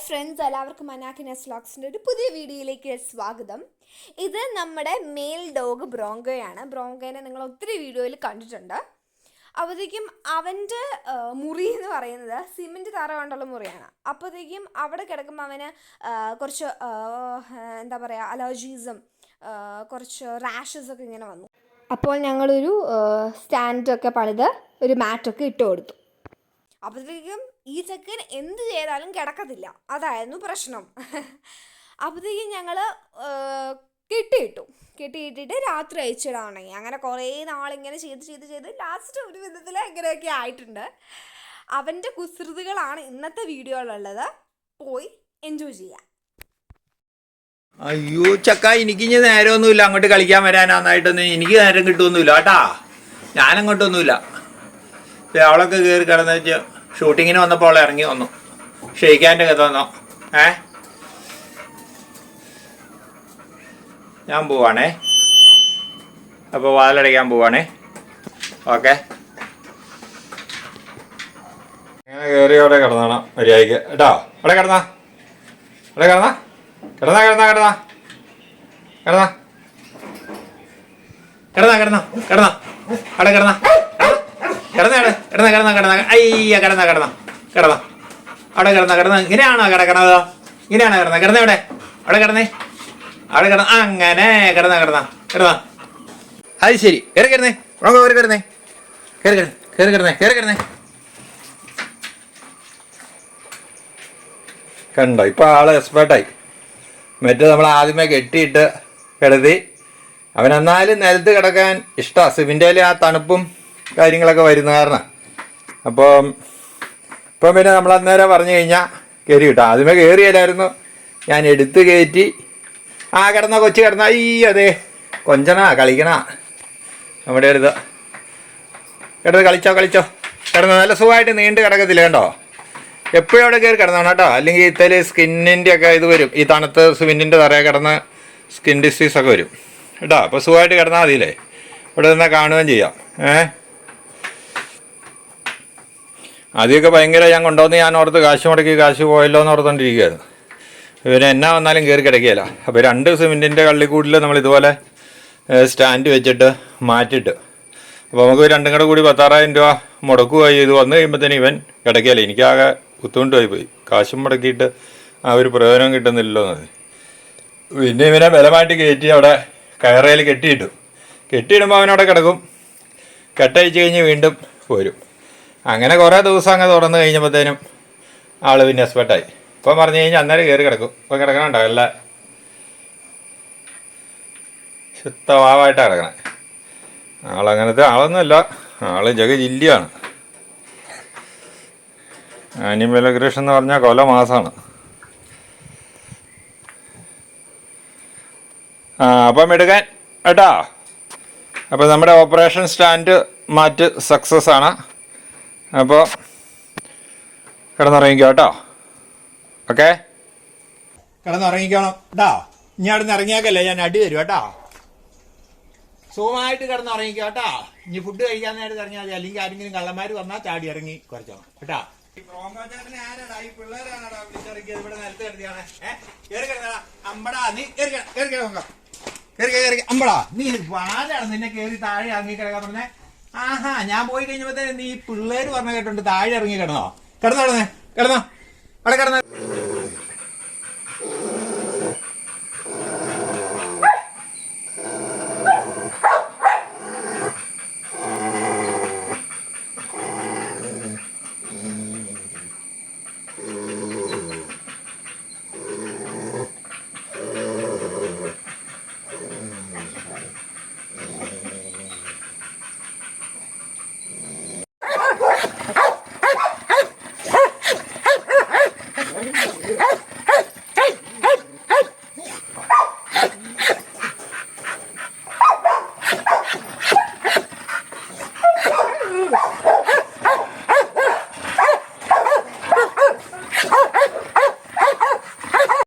Friends, എല്ലാവർക്കും മനാക്കിനസ് വ്ലോഗ്സിൻ്റെ ഒരു പുതിയ വീഡിയോയിലേക്ക് സ്വാഗതം. ഇത് നമ്മുടെ മെയിൽ ഡോഗ് ബ്രോങ്കോയാണ്. ബ്രോങ്കോനെ നിങ്ങൾ ഒത്തിരി വീഡിയോയിൽ കണ്ടിട്ടുണ്ട്. അപ്പോഴത്തേക്കും അവൻ്റെ മുറി എന്ന് പറയുന്നത് സിമെൻറ്റ് തറ കൊണ്ടുള്ള മുറിയാണ്. അപ്പോഴത്തേക്കും അവിടെ കിടക്കുമ്പോൾ അവന് കുറച്ച് എന്താ പറയുക, അലർജീസും കുറച്ച് റാഷസൊക്കെ ഇങ്ങനെ വന്നു. അപ്പോൾ ഞങ്ങളൊരു സ്റ്റാൻഡൊക്കെ പണിത് ഒരു മാറ്റൊക്കെ ഇട്ട് കൊടുത്തു. അപ്പോഴത്തേക്കും ഈ ചെക്കൻ എന്ത് ചെയ്താലും കിടക്കത്തില്ല, അതായിരുന്നു പ്രശ്നം. അപ്പോഴത്തേക്കും ഞങ്ങൾ കെട്ടിയിട്ടിട്ട് രാത്രി അയച്ചിടാൻ തുടങ്ങി. അങ്ങനെ കുറേ നാളിങ്ങനെ ചെയ്ത് ലാസ്റ്റ് ഒരു വിധത്തിൽ എങ്ങനെയൊക്കെ ആയിട്ടുണ്ട്. അവൻ്റെ കുസൃതികളാണ് ഇന്നത്തെ വീഡിയോയിലുള്ളത്. പോയി എൻജോയ് ചെയ്യാം. അയ്യോ ചക്ക, എനിക്കിഞ്ഞ് നേരമൊന്നുമില്ല അങ്ങോട്ട് കളിക്കാൻ വരാനാന്നായിട്ടൊന്നും എനിക്ക് നേരം കിട്ടുമൊന്നുമില്ല കേട്ടാ. ഞാനങ്ങോട്ടൊന്നുമില്ല. അവളൊക്കെ കയറി കിടന്ന് വെച്ച് ഷൂട്ടിങ്ങിന് വന്നപ്പോൾ അവളെ ഇറങ്ങി വന്നു. ഷെയ്ക്കാൻ്റെ കഥ വന്നോ. ഞാൻ പോവാണേ. അപ്പോൾ വാതിലടയ്ക്കാൻ പോവാണേ. ഓക്കെ, അങ്ങനെ കയറി അവിടെ കിടന്നോണം മര്യാദയ്ക്ക് കേട്ടോ. അവിടെ കിടന്നാ അവിടെ കിടന്നാ കിടന്നാ കിടന്നാ കിടന്നാ കിടന്നാ കിടന്നാ കിടന്നാ കിടന്നാ അവിടെ കിടന്നാ അയ്യ കിടന്ന അവിടെ കിടന്ന ഇങ്ങനെയാണോ കിടക്കണത്? ഇങ്ങനെയാണോ കിടന്ന അവിടെ കിടന്നേ അങ്ങനെ കിടന്ന. അത് ശരി, കിടന്നേ. കണ്ടോ, ഇപ്പൊ ആള് എക്സ്പേർട്ടായി. മറ്റേ നമ്മൾ ആദ്യമേ കെട്ടിയിട്ട് കിടത്തി. അവനെന്നാലും നിലത്ത് കിടക്കാൻ ഇഷ്ടമാണ്. സിമെന്റിൽ ആ തണുപ്പും കാര്യങ്ങളൊക്കെ വരുന്ന കാരണം. അപ്പം ഇപ്പം പിന്നെ നമ്മൾ അന്നേരം പറഞ്ഞു കഴിഞ്ഞാൽ കയറി കിട്ടാം. ആദ്യമേ കയറിയല്ലായിരുന്നു, ഞാൻ എടുത്ത് കയറ്റി. കിടന്ന കൊച്ചു കിടന്ന അതെ കൊഞ്ചണ കളിക്കണ നമ്മുടെ അടുത്ത് കിടന്ന് കളിച്ചോ കിടന്ന് നല്ല സുഖമായിട്ട് നീണ്ട് കിടക്കത്തില്ല കേട്ടോ. എപ്പോഴും അവിടെ കയറി കിടന്നോണം കേട്ടോ, അല്ലെങ്കിൽ ഇത്തല് സ്കിന്നിൻ്റെ ഒക്കെ ഇത് വരും. ഈ തണുത്ത് സിമെൻറ്റിൻ്റെ തറയെ കിടന്ന് സ്കിൻ ഡിസീസൊക്കെ വരും കേട്ടോ. അപ്പോൾ സുഖമായിട്ട് കിടന്നാൽ മതിയില്ലേ, ഇവിടെ നിന്നാൽ കാണുകയും ചെയ്യാം. ആദ്യമൊക്കെ ഭയങ്കര ഞാൻ കൊണ്ടുവന്ന് ഞാൻ ഓർത്ത് കാശ് മുടക്കി കാശ് പോയല്ലോ എന്ന് ഓർത്തുകൊണ്ടിരിക്കുകയായിരുന്നു. പിന്നെ എന്നാ വന്നാലും കയറി കിടക്കുകയില്ല. അപ്പോൾ 2 സിമെൻറ്റിൻ്റെ കള്ളിക്കൂട്ടിൽ നമ്മൾ ഇതുപോലെ സ്റ്റാൻഡ് വെച്ചിട്ട് മാറ്റിയിട്ട്, അപ്പോൾ നമുക്ക് 2 കൂടെ കൂടി 10,000 രൂപ മുടക്കുകയായി. ഇത് വന്നു കഴിയുമ്പോഴത്തേന് ഇവൻ കിടക്കുകയല്ലേ. എനിക്കാകെ ബുദ്ധിമുട്ടായി പോയി. കാശും മുടക്കിയിട്ട് ആ ഒരു പ്രയോജനം കിട്ടുന്നില്ലല്ലോ എന്നത്. പിന്നെ ഇവനെ ബലമായിട്ട് കയറ്റി അവിടെ കയറയിൽ കെട്ടിയിടുമ്പോൾ അവനവിടെ കിടക്കും. കെട്ടയച്ച് കഴിഞ്ഞ് വീണ്ടും പോരും. അങ്ങനെ കുറേ ദിവസം അങ്ങ് തുറന്ന് കഴിഞ്ഞപ്പോഴത്തേനും ആൾ പിന്നെ എക്സ്പെർട്ടായി. ഇപ്പം പറഞ്ഞു കഴിഞ്ഞാൽ അന്നേരം കയറി കിടക്കും. ഇപ്പം കിടക്കണുണ്ടോ, എല്ലാ ശുദ്ധവാവായിട്ടാണ് കിടക്കണേ. ആളങ്ങനത്തെ ആളൊന്നുമല്ല, ആൾ ജഗജില്ലിയാണ്. ആനിമൽ അഗ്രഷൻ എന്ന് പറഞ്ഞാൽ കൊല മാസമാണ്. അപ്പം എടുക്കാൻ കേട്ടോ. അപ്പോൾ നമ്മുടെ ഓപ്പറേഷൻ സ്റ്റാൻഡ് മാറ്റ് സക്സസ് ആണ്. അപ്പോൾ കിടന്നുറങ്ങിക്കോ കേട്ടോ. ഓക്കെ, കിടന്നുറങ്ങിക്കണം കേട്ടോ. ഇനി അവിടെ നിന്ന് ഇറങ്ങിയാക്കല്ലേ ഞാൻ അടി തരും കേട്ടോ. സുഖമായിട്ട് കിടന്നുറങ്ങിക്കോ കേട്ടോ. ഇനി ഫുഡ് കഴിക്കാൻ നേരത്തെ ഇറങ്ങിയാൽ മതി, അല്ലെങ്കിൽ ആരെങ്കിലും കള്ളന്മാർ വന്നാൽ ചാടി ഇറങ്ങി കുറച്ചോ കേട്ടോ. പിള്ളേരാണോടാ വിളിച്ചിറക്കിയത്? ഇവിടെ നിലത്ത് കിടത്തിയാണ്. കയറി കിടന്നാ അമ്പടാ, നീ കയറി അമ്പടാ, നീ പാലാണ് നിന്നെ കയറി താഴെ ഇറങ്ങി കിടക്കാൻ പറഞ്ഞേ. ഞാൻ പോയി കഴിഞ്ഞപ്പോഴത്തേ നീ പിള്ളേര് പറഞ്ഞ കേട്ടുണ്ട് താഴെ ഇറങ്ങി കിടന്നോ. കിടന്നോ അവിടെ കിടന്ന